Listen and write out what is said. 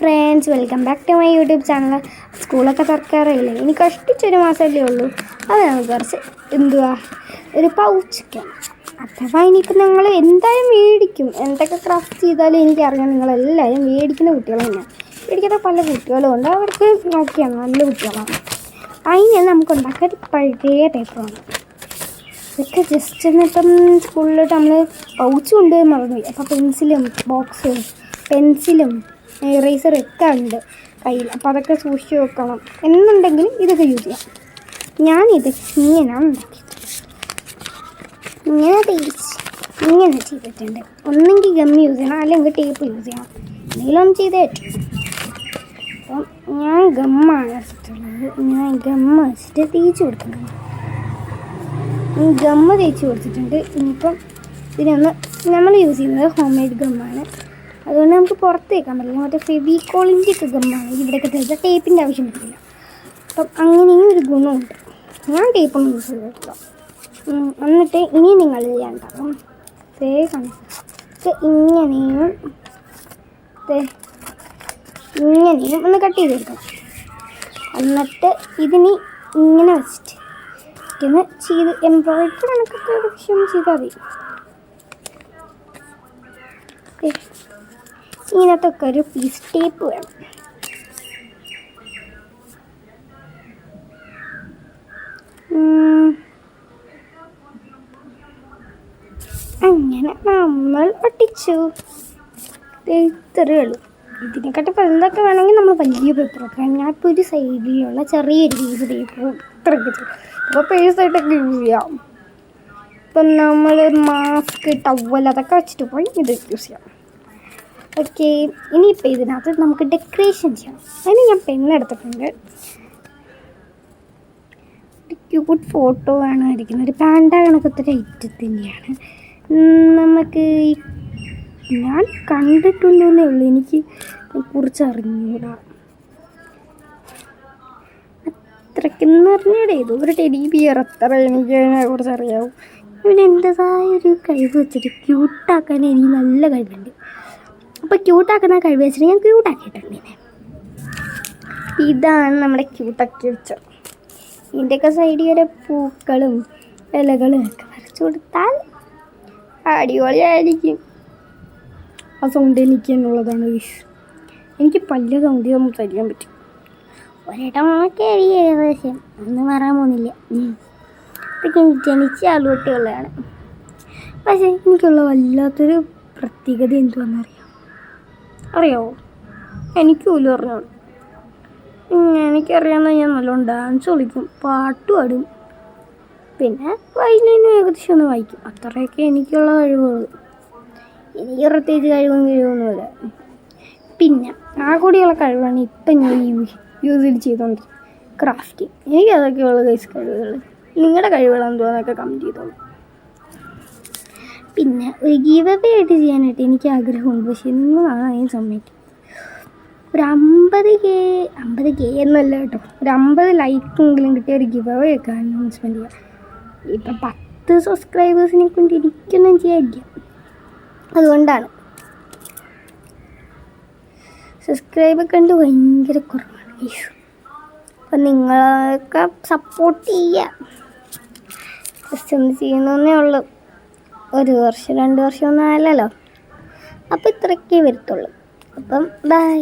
Friends, welcome back to my YouTube channel. സ്കൂളൊക്കെ തുറക്കാറില്ലേ, ഇനി കഷ്ടിച്ചൊരു മാസമല്ലേ ഉള്ളൂ. അത് നമുക്ക് കുറച്ച് ഒരു പൗച്ചൊക്കെയാണ്. അഥവാ ഇനിയിപ്പോൾ നിങ്ങൾ എന്തായാലും മേടിക്കും. എന്തൊക്കെ ക്രാഫ്റ്റ് ചെയ്താലും എനിക്കറിയാം നിങ്ങളെല്ലാവരും മേടിക്കുന്ന കുട്ടികൾ തന്നെയാണ്. മേടിക്കുന്ന പല കുട്ടികളും ഉണ്ട്, അവർക്ക് നോക്കിയാണ് നല്ല കുട്ടികളാണ്. അതിന് നമുക്ക് ഉണ്ടാക്കാൻ പഴയ പേപ്പറാണ്. ഇതൊക്കെ ജസ്റ്റ് ഇപ്പം സ്കൂളിലോട്ട് നമ്മൾ പൗച്ച് കൊണ്ട് മറന്നുപോയി. അപ്പോൾ പെൻസിലും ഇറേസറും ഒക്കെ ഉണ്ട് കയ്യിൽ. അപ്പോൾ അതൊക്കെ സൂക്ഷിച്ച് വെക്കണം എന്നുണ്ടെങ്കിൽ ഇതൊക്കെ യൂസ് ചെയ്യാം. ഞാനിത് ഇങ്ങനെയാണ് ഉണ്ടാക്കിയത്. ഇങ്ങനെ ചെയ്തിട്ടുണ്ട്. ഒന്നെങ്കിൽ ഗം യൂസ് ചെയ്യണം, അല്ലെങ്കിൽ ടേപ്പ് യൂസ് ചെയ്യണം. എന്തെങ്കിലും ചെയ്തേ പറ്റും. അപ്പം ഞാൻ ഗമ്മാണ് വെച്ചിട്ടുള്ളത്. ഞാൻ ഗമ്മ വെച്ചിട്ട് തേച്ച് കൊടുത്തിട്ടുണ്ട്. ഗമ്മ തേച്ച് കൊടുത്തിട്ടുണ്ട്. ഇനിയിപ്പം ഇതിനൊന്ന് നമ്മൾ യൂസ് ചെയ്യുന്നത് ഹോം മെയ്ഡ് ഗമ്മാണ്. അതുകൊണ്ട് നമുക്ക് പുറത്ത് വയ്ക്കാൻ പറ്റില്ല. മറ്റേ ഫെവിക്കോളിൻ്റെ ഒക്കെ ഗമ്മാണ് ഇവിടെയൊക്കെ തേച്ചാൽ ടേപ്പിൻ്റെ ആവശ്യം പറ്റില്ല. അപ്പം അങ്ങനെയും ഒരു ഗുണമുണ്ട്. ഞാൻ ടേപ്പൊന്നും യൂസ് ചെയ്തിട്ടില്ല. എന്നിട്ട് ഇനി നിങ്ങൾ ചെയ്യാണ്ടാകും ഇങ്ങനെയും ഒന്ന് കട്ട് ചെയ്തെടുക്കണം. എന്നിട്ട് ഇതിന് ഇങ്ങനെ വെച്ചിട്ട് ചെയ്ത് എംബ്രോയിഡറി കണക്കൊക്കെ ഒരു വിഷയം ചെയ്താൽ മതി. ഇതിനകത്തൊക്കെ ഒരു പീസ് ടേപ്പ് വേണം. അങ്ങനെ നമ്മൾ ഒട്ടിച്ചു. ഇത്രയേ ഉള്ളൂ. ഇതിനെക്കാട്ടി വലുതൊക്കെ വേണമെങ്കിൽ നമ്മൾ വലിയ പേപ്പർ വെക്കാം. ഞാനിപ്പോൾ ഒരു സൈഡിലുള്ള ചെറിയൊരു പീസ് ടേപ്പ് ഇത്രയൊക്കെ ചെയ്യും. അപ്പോൾ പേഴ്സായിട്ടൊക്കെ യൂസ് ചെയ്യാം. ഇപ്പം നമ്മൾ മാസ്ക്, ടവൽ അതൊക്കെ വെച്ചിട്ട് പോയി ഇത് യൂസ് ചെയ്യാം. ഓക്കെ, ഇനിയിപ്പോൾ ഇതിനകത്ത് നമുക്ക് ഡെക്കറേഷൻ ചെയ്യണം. അതിന് ഞാൻ പെണ്ണെടുത്തിട്ടുണ്ട്. ഒരു ക്യൂട്ട് ഫോട്ടോ വേണമായിരിക്കുന്നത്. ഒരു പാൻഡ കണക്കത്തെ ഐറ്റം തന്നെയാണ്. നമുക്ക് ഞാൻ കണ്ടിട്ടുണ്ടെന്നേ ഉള്ളൂ, എനിക്ക് കുറിച്ച് അറിഞ്ഞൂടാ അത്രയ്ക്കെന്ന് അറിഞ്ഞൂടെ. ഇത് ഒരു ടെഡി ബിയർ അത്ര എനിക്ക് അതിനെക്കുറിച്ച് അറിയാവും. പിന്നെ എൻ്റെതായ ഒരു കഴിവ് വെച്ചിട്ട് ക്യൂട്ടാക്കാൻ എനിക്ക് നല്ല കഴിവുണ്ട്. അപ്പോൾ ക്യൂട്ടാക്കുന്ന കഴിവ് വെച്ചിട്ട് ഞാൻ ക്യൂട്ടാക്കിയിട്ടുണ്ട്. ഇതാണ് നമ്മുടെ ക്യൂട്ടാക്കി വെച്ചത്. ഇതിൻ്റെയൊക്കെ സൈഡിൽ വരെ പൂക്കളും ഇലകളും ഒക്കെ വരച്ചു കൊടുത്താൽ അടിപൊളിയായിരിക്കും. ആ സൗണ്ട് എനിക്ക് എന്നുള്ളതാണ് വിഷ്. എനിക്ക് പല സൗണ്ട് സംസാരിക്കാൻ പറ്റും. ഒരിടമൊക്കെ ഏകദേശം ഒന്നും പറയാൻ പോകുന്നില്ല. ഇതൊക്കെ ജനിച്ച ആളുകുട്ടികളാണ്. പക്ഷേ എനിക്കുള്ള വല്ലാത്തൊരു പ്രത്യേകത അറിയാമോ? എനിക്ക് പോലും അറിഞ്ഞോളൂ. എനിക്കറിയാവുന്ന ഞാൻ നല്ലോണം ഡാൻസ് കളിക്കും, പാട്ട് പാടും, പിന്നെ വയലിനും ഏകദേശം ഒന്ന് വായിക്കും. അത്രയൊക്കെ എനിക്കുള്ള കഴിവുകൾ. എനിക്ക് പ്രത്യേകിച്ച് കഴിവൊന്നുമില്ല. പിന്നെ ആ കൂടിയുള്ള കഴിവാണ് ഇപ്പം ഞാൻ യൂസ് ചെയ്തുകൊണ്ട് ക്രാഫ്റ്റിങ്. എനിക്ക് അതൊക്കെയുള്ള കഴിവുകൾ. നിങ്ങളുടെ കഴിവുകൾ എന്തോന്നൊക്കെ കമൻറ്റ് ചെയ്തോളൂ. പിന്നെ ഒരു ഗീവ് അവേ ആയിട്ട് ചെയ്യാനായിട്ട് എനിക്ക് ആഗ്രഹമുണ്ട്. പക്ഷെ എന്നാണ് അതിന് സമ്മതിക്കും. ഒരു 50K എന്നല്ല കേട്ടോ, ഒരു 50 ലൈക്കെങ്കിലും കിട്ടിയ ഒരു ഗീവ് അവേ ഒക്കെ അനൗൺസ്മെൻറ്റ് ചെയ്യാം. ഇപ്പം 10 സബ്സ്ക്രൈബേഴ്സിനെ കൊണ്ട് എനിക്കൊന്നും ചെയ്യാനില്ല. അതുകൊണ്ടാണ് സബ്സ്ക്രൈബൊക്കെ ഉണ്ട് ഭയങ്കര കുറവാണ്. അപ്പം നിങ്ങളൊക്കെ സപ്പോർട്ട് ചെയ്യുക. ജസ്റ്റ് ഒന്ന് ചെയ്യുന്നേ ഉള്ളൂ. 1 വർഷം 2 വർഷം ഒന്നും ആയല്ലോ. അപ്പോൾ ഇത്രയൊക്കെ വരത്തുള്ളൂ. അപ്പം ബൈ.